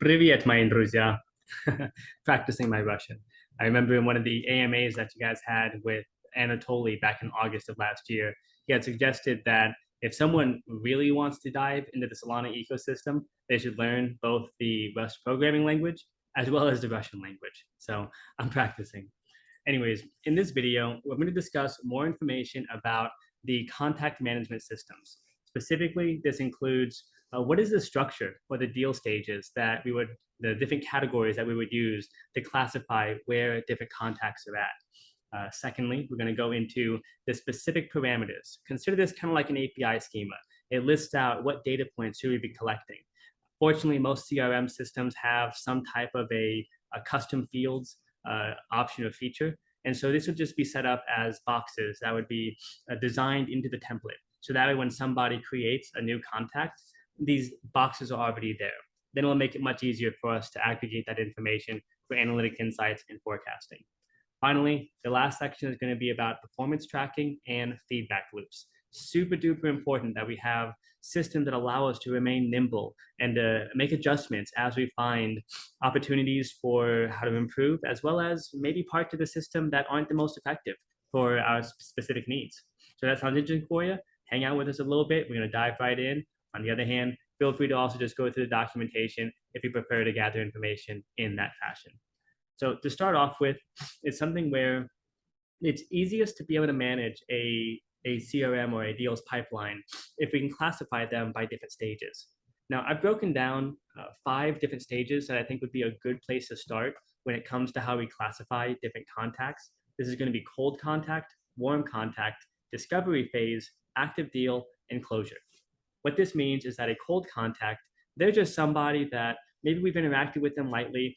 Привет, мои друзья. Practicing my Russian. I remember in one of the AMAs that you guys had with Anatoly back in August of last year, he had suggested that if someone really wants to dive into the Solana ecosystem, they should learn both the Rust programming language as well as the Russian language. So I'm practicing. Anyways, in this video, we're going to discuss more information about the contact management systems. Specifically, this includes what is the structure or the deal stages that the different categories that we would use to classify where different contacts are at. Secondly, we're going to go into the specific parameters. Consider this kind of like an API schema. It lists out what data points should we be collecting. Fortunately, most CRM systems have some type of a custom fields option or feature. And so this would just be set up as boxes that would be designed into the template. So that way, when somebody creates a new contact, these boxes are already there. Then it'll make it much easier for us to aggregate that information for analytic insights and forecasting. Finally, the last section is going to be about performance tracking and feedback loops. Super duper important that we have systems that allow us to remain nimble and make adjustments as we find opportunities for how to improve, as well as maybe parts of the system that aren't the most effective for our specific needs. So that sounds interesting for you. Hang out with us a little bit. We're going to dive right in. On the other hand, feel free to also just go through the documentation if you prefer to gather information in that fashion. So to start off with, it's something where it's easiest to be able to manage a CRM or a deals pipeline if we can classify them by different stages. Now, I've broken down 5 different stages that I think would be a good place to start when it comes to how we classify different contacts. This is going to be cold contact, warm contact, discovery phase, active deal, and closure. What this means is that a cold contact, they're just somebody that maybe we've interacted with them lightly.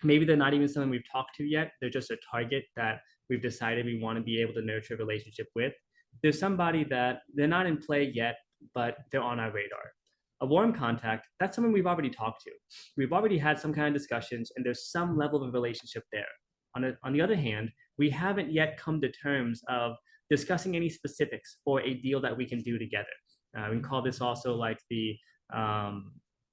Maybe they're not even someone we've talked to yet. They're just a target that we've decided we want to be able to nurture a relationship with. There's somebody that they're not in play yet, but they're on our radar. A warm contact, that's someone we've already talked to. We've already had some kind of discussions, and there's some level of relationship there. On the other hand, we haven't yet come to terms of discussing any specifics for a deal that we can do together. We can call this also like the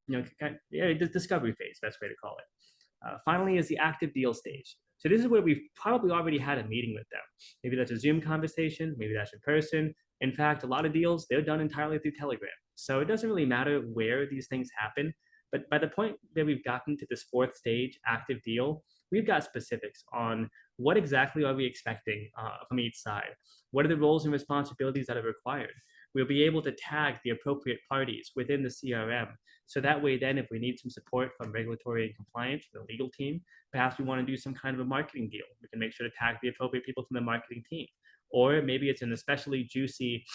the discovery phase, best way to call it. Finally is the active deal stage. So this is where we've probably already had a meeting with them. Maybe that's a Zoom conversation, maybe that's in person. In fact, a lot of deals, they're done entirely through Telegram. So it doesn't really matter where these things happen. But by the point that we've gotten to this 4th stage, active deal, we've got specifics on what exactly are we expecting from each side. What are the roles and responsibilities that are required? We'll be able to tag the appropriate parties within the CRM. So that way, then, if we need some support from regulatory and compliance, the legal team, perhaps we want to do some kind of a marketing deal. We can make sure to tag the appropriate people from the marketing team. Or maybe it's an especially juicy,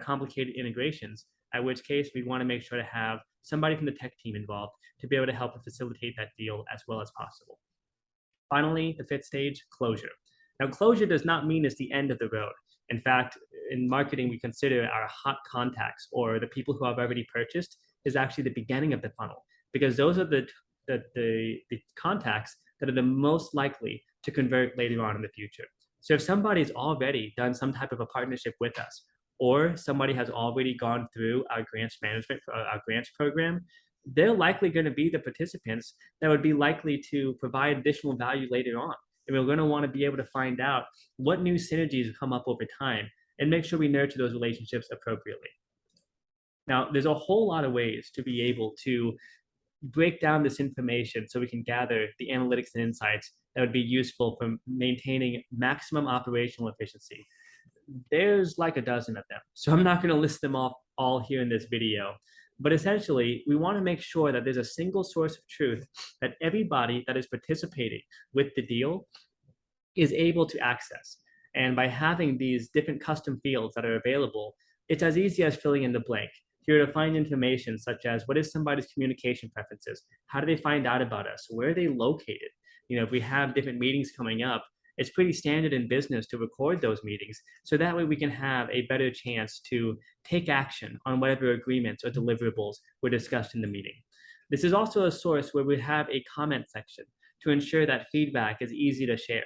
complicated integrations, at which case we want to make sure to have somebody from the tech team involved to be able to help facilitate that deal as well as possible. Finally, the 5th stage, closure. Now, closure does not mean it's the end of the road. In fact, in marketing, we consider our hot contacts or the people who have already purchased is actually the beginning of the funnel, because those are the contacts that are the most likely to convert later on in the future. So if somebody's already done some type of a partnership with us, or somebody has already gone through our grants management, our grants program, they're likely going to be the participants that would be likely to provide additional value later on. And we're going to want to be able to find out what new synergies come up over time and make sure we nurture those relationships appropriately. Now, there's a whole lot of ways to be able to break down this information so we can gather the analytics and insights that would be useful for maintaining maximum operational efficiency. There's like a dozen of them, so I'm not going to list them all here in this video. But essentially, we want to make sure that there's a single source of truth that everybody that is participating with the deal is able to access. And by having these different custom fields that are available, it's as easy as filling in the blank. Here to find information such as what is somebody's communication preferences? How do they find out about us? Where are they located? If we have different meetings coming up, it's pretty standard in business to record those meetings. So that way we can have a better chance to take action on whatever agreements or deliverables were discussed in the meeting. This is also a source where we have a comment section to ensure that feedback is easy to share.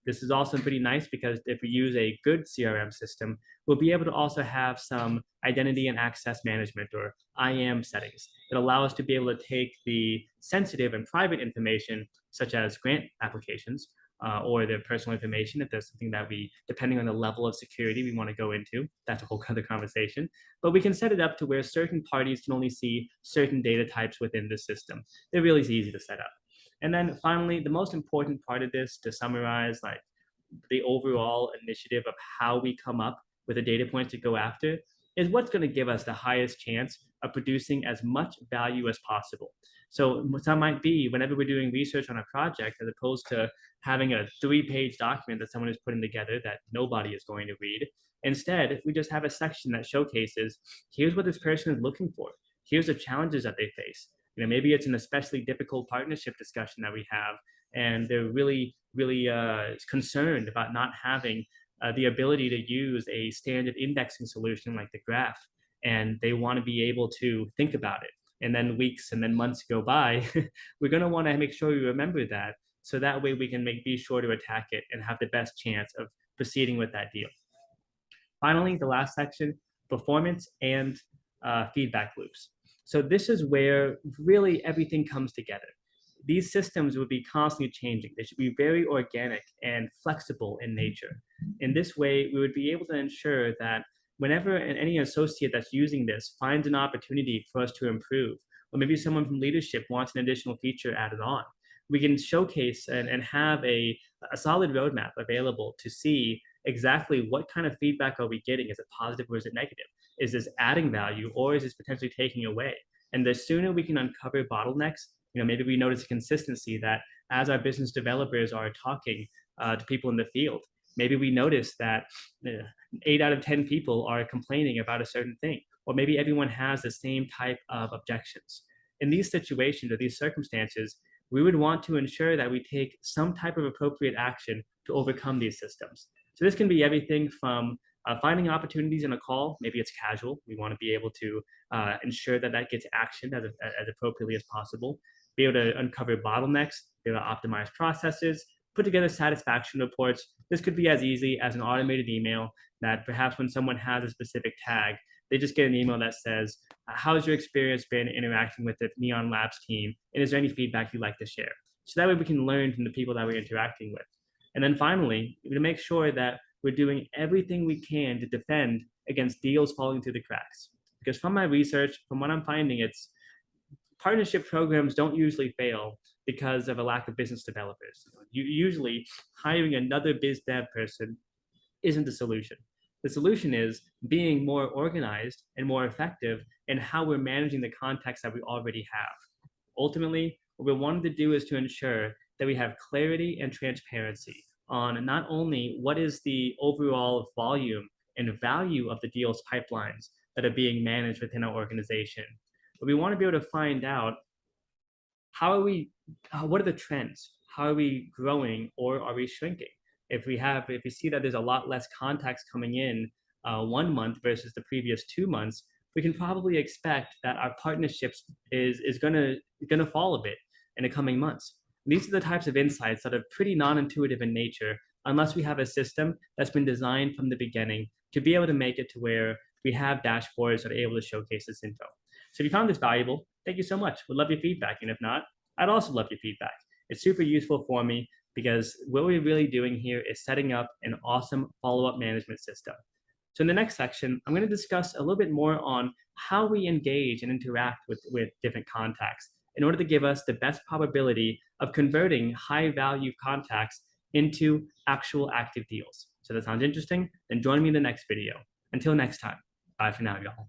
This is also pretty nice because if we use a good CRM system, we'll be able to also have some identity and access management, or IAM settings, that allow us to be able to take the sensitive and private information, such as grant applications, or their personal information, if there's something that we, depending on the level of security we want to go into, that's a whole other conversation. But we can set it up to where certain parties can only see certain data types within the system. They're really easy to set up. And then finally, the most important part of this, to summarize, like the overall initiative of how we come up with the data points to go after, is what's going to give us the highest chance of producing as much value as possible. So some might be whenever we're doing research on a project, as opposed to having a 3-page document that someone is putting together that nobody is going to read. Instead, we just have a section that showcases, here's what this person is looking for. Here's the challenges that they face. Maybe it's an especially difficult partnership discussion that we have, and they're really concerned about not having the ability to use a standard indexing solution like the graph, and they want to be able to think about it. And then weeks and then months go by, we're going to want to make sure we remember that, so that way we can be sure to attack it and have the best chance of proceeding with that deal. Finally, the last section, performance and feedback loops. So this is where really everything comes together. These systems would be constantly changing. They should be very organic and flexible in nature. In this way, we would be able to ensure that whenever any associate that's using this finds an opportunity for us to improve, or maybe someone from leadership wants an additional feature added on, we can showcase and have a solid roadmap available to see exactly what kind of feedback are we getting. Is it positive or is it negative? Is this adding value or is this potentially taking away? And the sooner we can uncover bottlenecks, maybe we notice a consistency that as our business developers are talking to people in the field, maybe we notice that 8 out of 10 people are complaining about a certain thing, or maybe everyone has the same type of objections. In these situations or these circumstances, we would want to ensure that we take some type of appropriate action to overcome these systems. So this can be everything from finding opportunities in a call. Maybe it's casual. We want to be able to ensure that that gets actioned as appropriately as possible, be able to uncover bottlenecks, be able to optimize processes, put together satisfaction reports. This could be as easy as an automated email that perhaps when someone has a specific tag, they just get an email that says, how's your experience been interacting with the Neon Labs team? And is there any feedback you'd like to share? So that way we can learn from the people that we're interacting with. And then finally, to make sure that we're doing everything we can to defend against deals falling through the cracks. Because from my research, from what I'm finding, it's partnership programs don't usually fail because of a lack of business developers. Usually hiring another biz dev person isn't the solution. The solution is being more organized and more effective in how we're managing the contacts that we already have. Ultimately, what we wanted to do is to ensure that we have clarity and transparency on not only what is the overall volume and value of the deals pipelines that are being managed within our organization, but we want to be able to find out what are the trends? How are we growing or are we shrinking? If we see that there's a lot less contacts coming in 1 month versus the previous 2 months, we can probably expect that our partnerships is gonna fall a bit in the coming months. These are the types of insights that are pretty non-intuitive in nature, unless we have a system that's been designed from the beginning to be able to make it to where we have dashboards that are able to showcase this info. So if you found this valuable, thank you so much. Would love your feedback. And if not, I'd also love your feedback. It's super useful for me because what we're really doing here is setting up an awesome follow-up management system. So in the next section, I'm going to discuss a little bit more on how we engage and interact with different contacts in order to give us the best probability of converting high-value contacts into actual active deals. So that sounds interesting? Then join me in the next video. Until next time, bye for now, y'all.